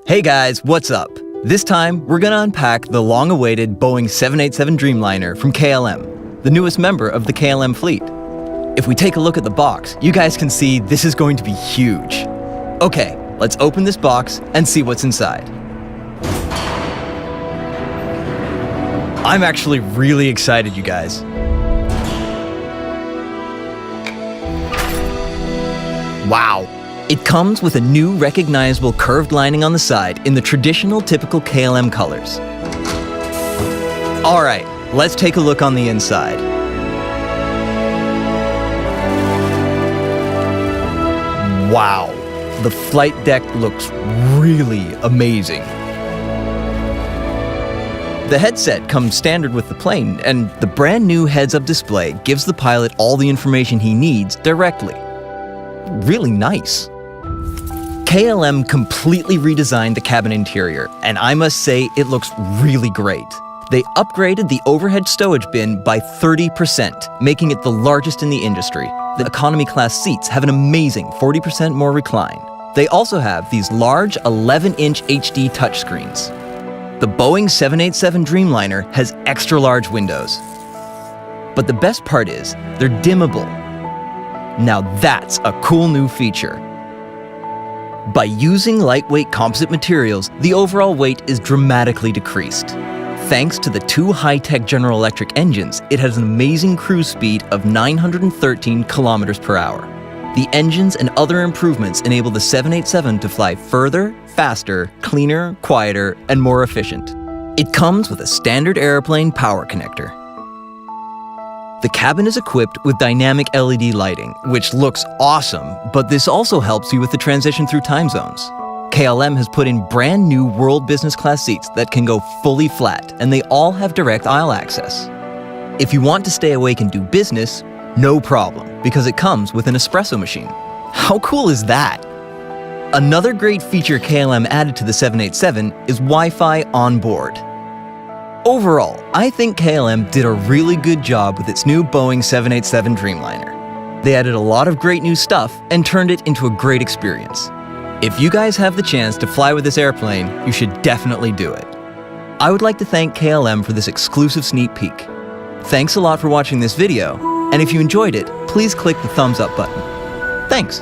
Hey guys, what's up? This time, we're gonna unpack the long-awaited Boeing 787 Dreamliner from KLM, the newest member of the KLM fleet. If we take a look at the box, you guys can see this is going to be huge. Okay, let's open this box and see what's inside. I'm actually really excited, you guys. Wow! It comes with a new recognizable curved lining on the side in the traditional typical KLM colors. Alright, let's take a look on the inside. Wow, the flight deck looks really amazing. The headset comes standard with the plane, and the brand new heads-up display gives the pilot all the information he needs directly. Really nice. KLM completely redesigned the cabin interior, and I must say it looks really great. They upgraded the overhead stowage bin by 30%, making it the largest in the industry. The economy class seats have an amazing 40% more recline. They also have these large 11-inch HD touchscreens. The Boeing 787 Dreamliner has extra large windows. But the best part is, they're dimmable. Now that's a cool new feature. By using lightweight composite materials, the overall weight is dramatically decreased. Thanks to the two high-tech General Electric engines, it has an amazing cruise speed of 913 kilometers per hour. The engines and other improvements enable the 787 to fly further, faster, cleaner, quieter, and more efficient. It comes with a standard airplane power connector. The cabin is equipped with dynamic LED lighting, which looks awesome, but this also helps you with the transition through time zones. KLM has put in brand new World Business Class seats that can go fully flat, and they all have direct aisle access. If you want to stay awake and do business, no problem, because it comes with an espresso machine. How cool is that? Another great feature KLM added to the 787 is Wi-Fi on board. Overall, I think KLM did a really good job with its new Boeing 787 Dreamliner. They added a lot of great new stuff and turned it into a great experience. If you guys have the chance to fly with this airplane, you should definitely do it. I would like to thank KLM for this exclusive sneak peek. Thanks a lot for watching this video, and if you enjoyed it, please click the thumbs up button. Thanks!